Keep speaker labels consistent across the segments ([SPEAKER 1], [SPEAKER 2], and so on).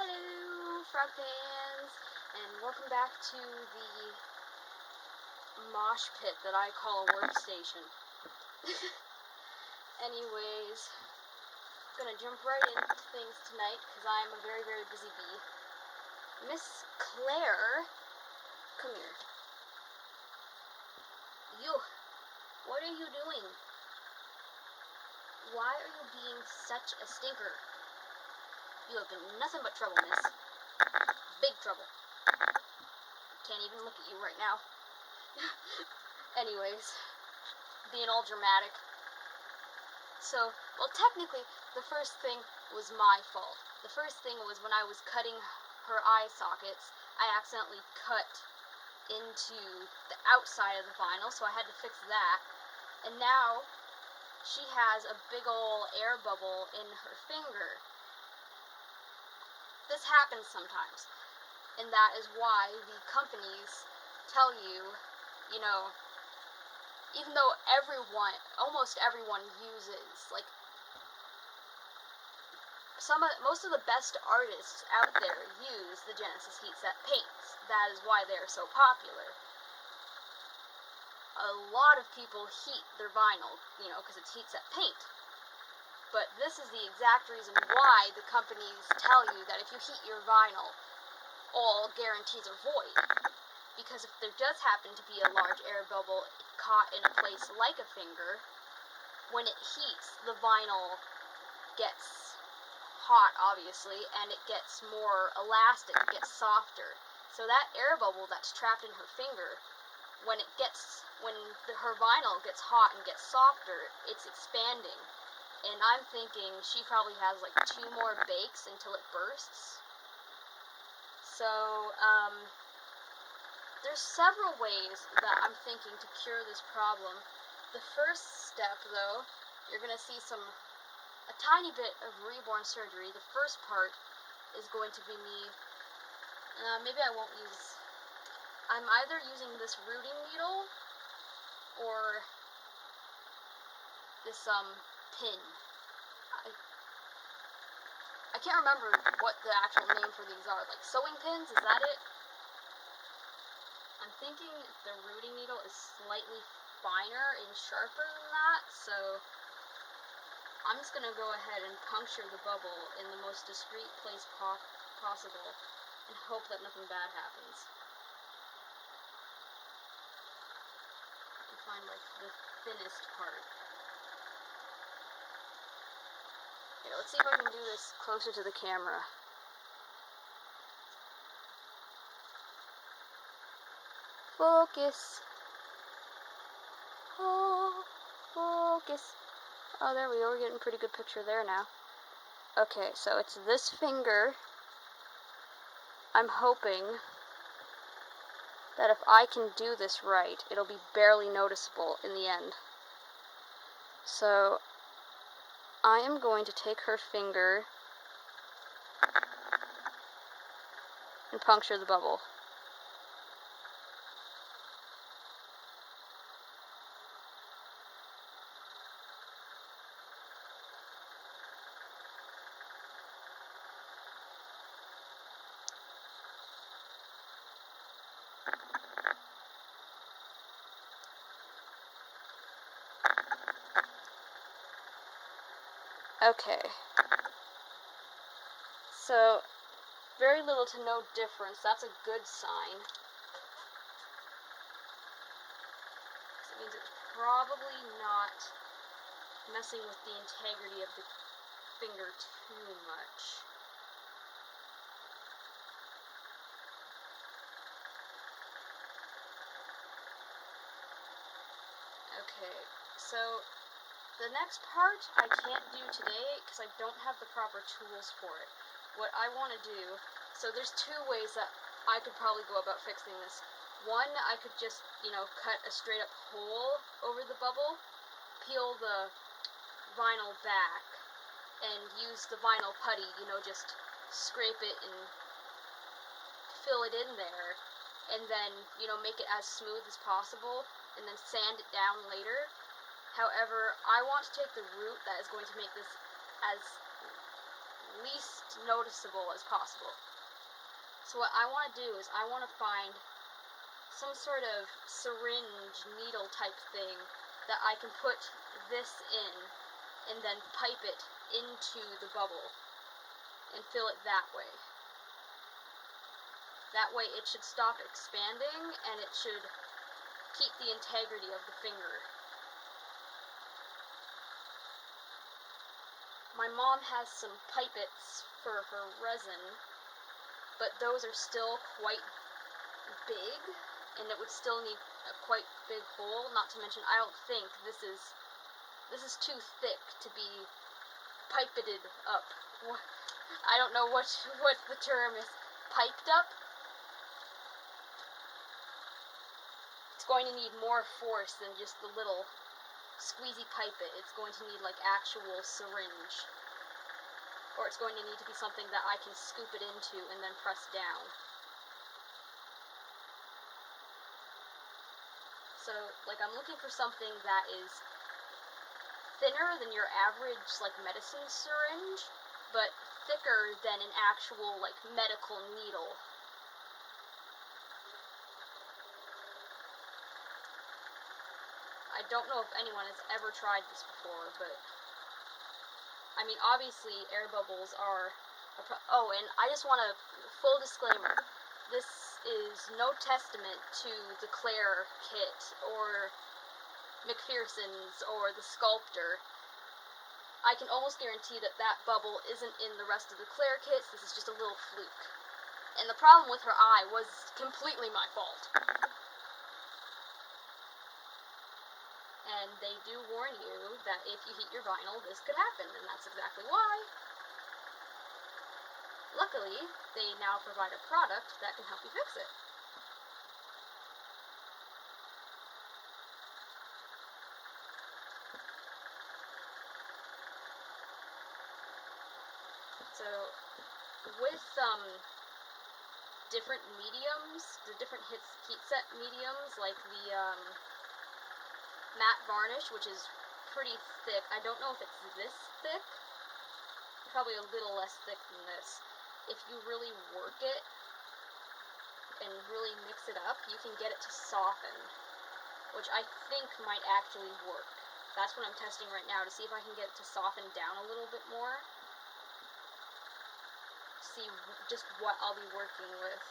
[SPEAKER 1] Hello, frog fans, and welcome back to the mosh pit that I call a workstation. Anyways, I'm gonna jump right into things tonight because I'm a very, very busy bee. Miss Claire, come here. You, what are you doing? Why are you being such a stinker? You have been nothing but trouble, miss. Big trouble. Can't even look at you right now. Anyways, being all dramatic. So, well, technically, the first thing was my fault. The first thing was when I was cutting her eye sockets, I accidentally cut into the outside of the vinyl, so I had to fix that. And now, she has a big ol' air bubble in her finger. This happens sometimes, and that is why the companies tell you, even though almost everyone uses, most of the best artists out there use the Genesis heat set paints. That is why they are so popular. A lot of people heat their vinyl, because it's heat set paint. But this is the exact reason why the companies tell you that if you heat your vinyl, all guarantees are void. Because if there does happen to be a large air bubble caught in a place like a finger, when it heats, the vinyl gets hot, obviously, and it gets more elastic, it gets softer. So that air bubble that's trapped in her finger, when her vinyl gets hot and gets softer, it's expanding. And I'm thinking she probably has 2 more bakes until it bursts. So, there's several ways that I'm thinking to cure this problem. The first step, though, you're going to see a tiny bit of reborn surgery. The first part is going to be me, maybe I won't I'm either using this rooting needle or this, pin. I can't remember what the actual name for these are. Sewing pins? Is that it? I'm thinking the rooting needle is slightly finer and sharper than that, so I'm just going to go ahead and puncture the bubble in the most discreet place possible and hope that nothing bad happens. I find the thinnest part. Okay, let's see if I can do this closer to the camera. Focus. Oh, focus. Oh, there we go. We're getting a pretty good picture there now. Okay, so it's this finger. I'm hoping that if I can do this right, it'll be barely noticeable in the end. So, I am going to take her finger and puncture the bubble. Okay, so very little to no difference. That's a good sign. It means it's probably not messing with the integrity of the finger too much. Okay, so the next part I can't do today because I don't have the proper tools for it. What I want to do, so there's 2 ways that I could probably go about fixing this. One, I could just, cut a straight up hole over the bubble, peel the vinyl back, and use the vinyl putty, just scrape it and fill it in there, and then, make it as smooth as possible, and then sand it down later. However, I want to take the route that is going to make this as least noticeable as possible. So what I want to do is I want to find some sort of syringe, needle type thing that I can put this in and then pipe it into the bubble and fill it that way. That way it should stop expanding and it should keep the integrity of the finger. My mom has some pipets for her resin, but those are still quite big, and it would still need a quite big hole. Not to mention, I don't think this is too thick to be pipeted up. I don't know what the term is. Piped up? It's going to need more force than just the little squeezy pipet. It's going to need like actual syringe. Or it's going to need to be something that I can scoop it into and then press down. So, like, I'm looking for something that is thinner than your average, like, medicine syringe, but thicker than an actual, like, medical needle. I don't know if anyone has ever tried this before, but I mean, obviously, air bubbles are oh, and I just want a full disclaimer. This is no testament to the Claire kit, or McPherson's, or the Sculptor. I can almost guarantee that that bubble isn't in the rest of the Claire kits. This is just a little fluke. And the problem with her eye was completely my fault. And they do warn you that if you heat your vinyl, this could happen, and that's exactly why. Luckily, they now provide a product that can help you fix it. So, with different mediums, the different heat set mediums, like the matte varnish, which is pretty thick. I don't know if it's this thick. Probably a little less thick than this. If you really work it and really mix it up, you can get it to soften, which I think might actually work. That's what I'm testing right now, to see if I can get it to soften down a little bit more. See just what I'll be working with.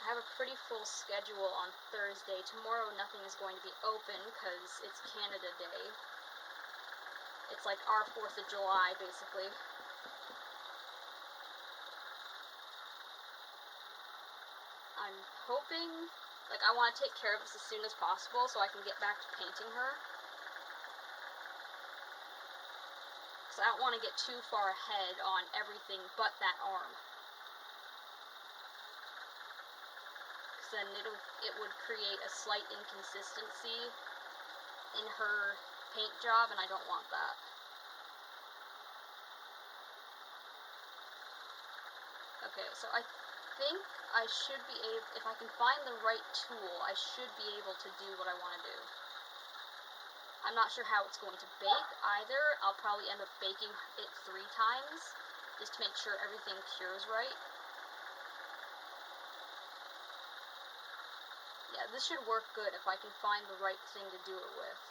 [SPEAKER 1] I have a pretty full schedule on Thursday. Tomorrow nothing is going to be open because it's Canada Day. It's like our 4th of July, basically. I'm hoping, like, I want to take care of this as soon as possible so I can get back to painting her. Because I don't want to get too far ahead on everything but that arm. Because then it would create a slight inconsistency in her paint job, and I don't want that. Okay, so I think I should be able, if I can find the right tool, I should be able to do what I want to do. I'm not sure how it's going to bake either. I'll probably end up baking it 3 times, just to make sure everything cures right. Yeah, this should work good if I can find the right thing to do it with.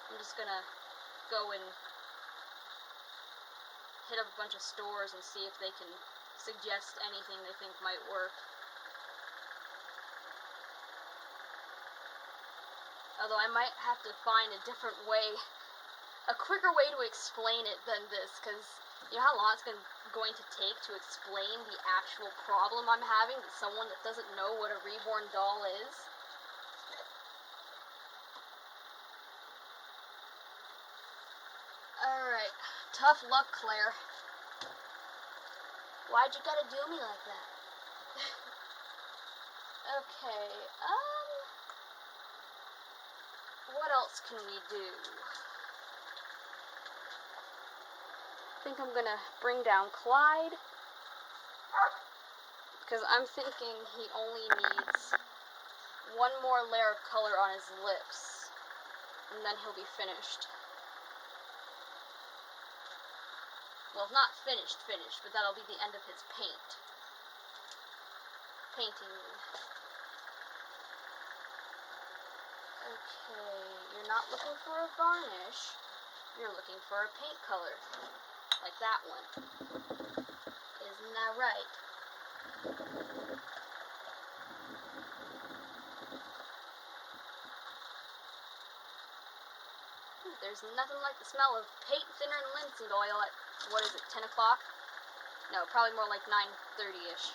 [SPEAKER 1] I'm just gonna go and hit up a bunch of stores and see if they can suggest anything they think might work. Although I might have to find a different way, a quicker way to explain it than this, because you know how long it's going to take to explain the actual problem I'm having to someone that doesn't know what a reborn doll is? Alright, tough luck, Claire. Why'd you gotta do me like that? Okay, what else can we do? I think I'm gonna bring down Clyde, because I'm thinking he only needs one more layer of color on his lips, and then he'll be finished. Well, not finished, but that'll be the end of his painting. Okay, you're not looking for a varnish, you're looking for a paint color, like that one. Isn't that right? There's nothing like the smell of paint thinner and linseed oil at, 10 o'clock? No, probably more like 9:30-ish.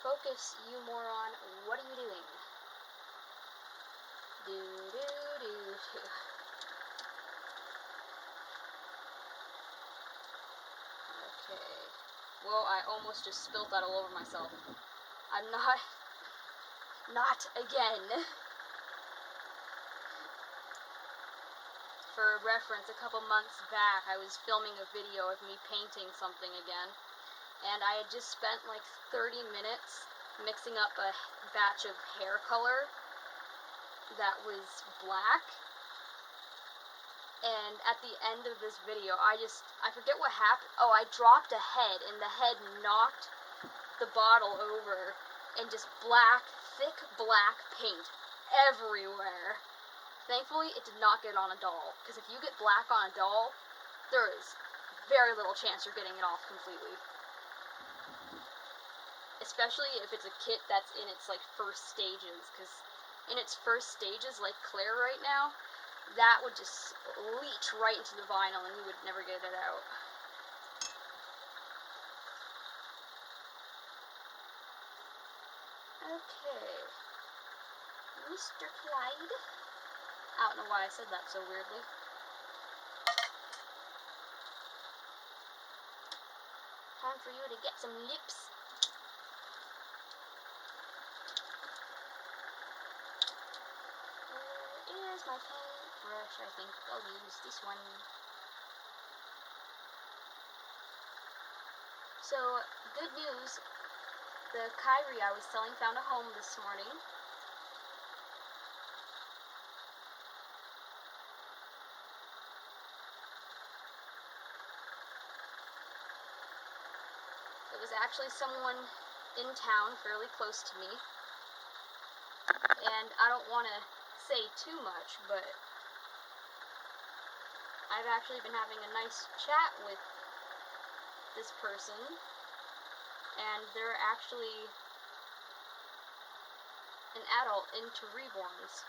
[SPEAKER 1] Focus, you moron. What are you doing? Do. Okay. Well, I almost just spilled that all over myself. I'm not... Not again. For reference, a couple months back, I was filming a video of me painting something again, and I had just spent like 30 minutes mixing up a batch of hair color that was black, and at the end of this video, I forget what happened. Oh, I dropped a head, and the head knocked the bottle over, and just thick black paint everywhere. Thankfully, it did not get on a doll, because if you get black on a doll, there is very little chance you're getting it off completely. Especially if it's a kit that's in its, first stages, because in its first stages, like Claire right now, that would just leach right into the vinyl, and you would never get it out. Okay. Mr. Clyde. I don't know why I said that so weirdly. Time for you to get some lips. Where is my paintbrush? I think I'll use this one. So, good news. The Kyrie I was selling found a home this morning. It was actually someone in town fairly close to me, and I don't want to say too much, but I've actually been having a nice chat with this person, and they're actually an adult into reborns.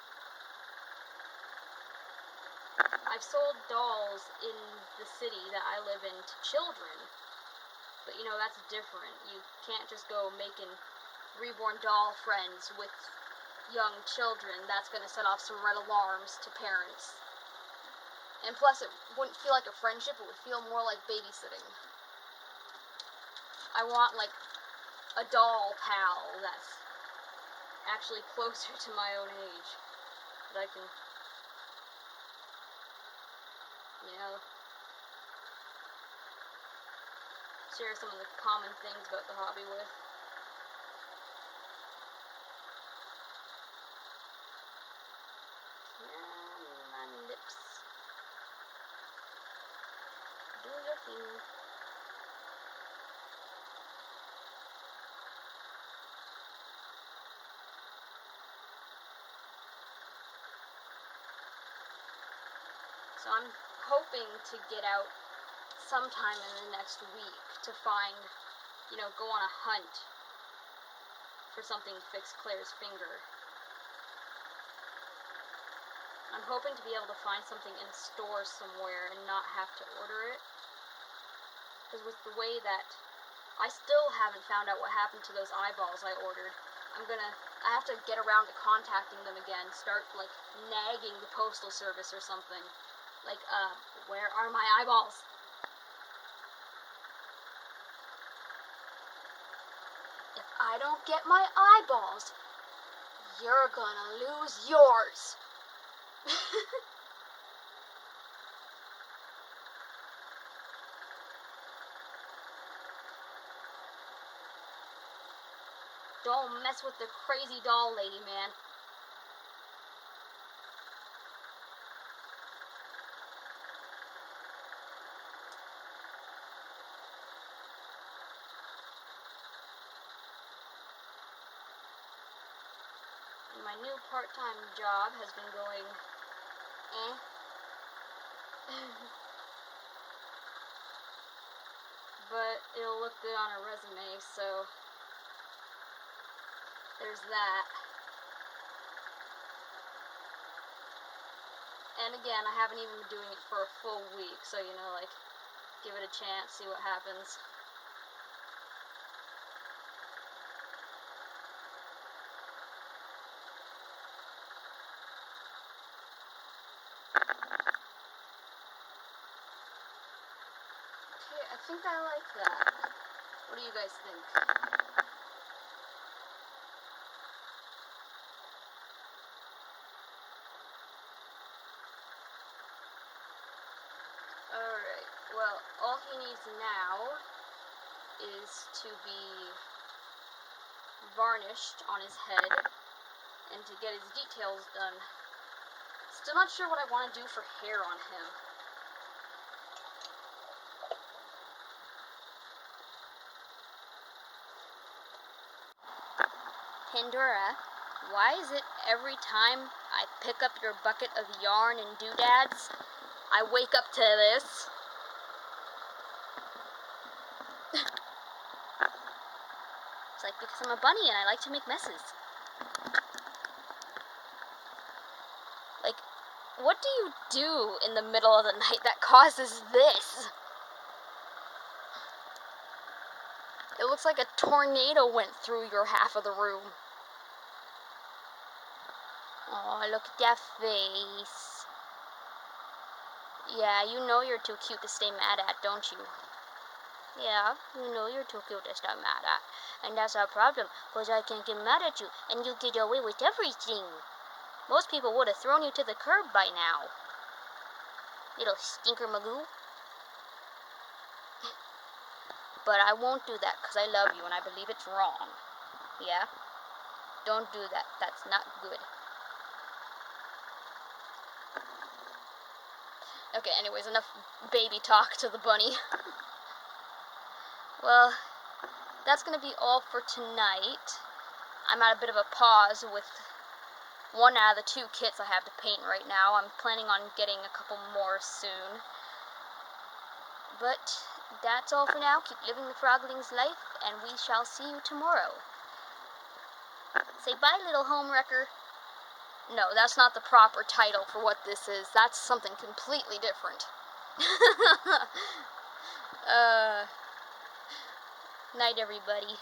[SPEAKER 1] I've sold dolls in the city that I live in to children, but that's different. You can't just go making reborn doll friends with young children. That's going to set off some red alarms to parents. And plus, it wouldn't feel like a friendship, it would feel more like babysitting. I want, a doll pal that's actually closer to my own age. That I can, share some of the common things about the hobby with. My lips. Do your thing. So I'm hoping to get out sometime in the next week to find, go on a hunt for something to fix Claire's finger. I'm hoping to be able to find something in a store somewhere and not have to order it. Because with the way that I still haven't found out what happened to those eyeballs I ordered, I have to get around to contacting them again, start, nagging the postal service or something. Where are my eyeballs? If I don't get my eyeballs, you're gonna lose yours. Don't mess with the crazy doll lady, man. My new part-time job has been going, but it'll look good on a resume, so there's that. And again, I haven't even been doing it for a full week, so you know, like, give it a chance, see what happens. Okay, I think I like that. What do you guys think? Alright, well, all he needs now is to be varnished on his head and to get his details done. Still not sure what I want to do for hair on him. Pandora, why is it every time I pick up your bucket of yarn and doodads, I wake up to this? It's like because I'm a bunny and I like to make messes. Like, what do you do in the middle of the night that causes this? It looks like a tornado went through your half of the room. Oh, look at that face. Yeah, you know you're too cute to stay mad at, don't you? Yeah, you know you're too cute to stay mad at. And that's our problem, because I can't get mad at you, and you get away with everything. Most people would have thrown you to the curb by now. Little stinker magoo. But I won't do that, because I love you, and I believe it's wrong. Yeah? Don't do that. That's not good. Okay, anyways, enough baby talk to the bunny. Well, that's going to be all for tonight. I'm at a bit of a pause with one out of the 2 kits I have to paint right now. I'm planning on getting a couple more soon. But that's all for now. Keep living the frogling's life, and we shall see you tomorrow. Say bye, little homewrecker. No, that's not the proper title for what this is. That's something completely different. Night, everybody.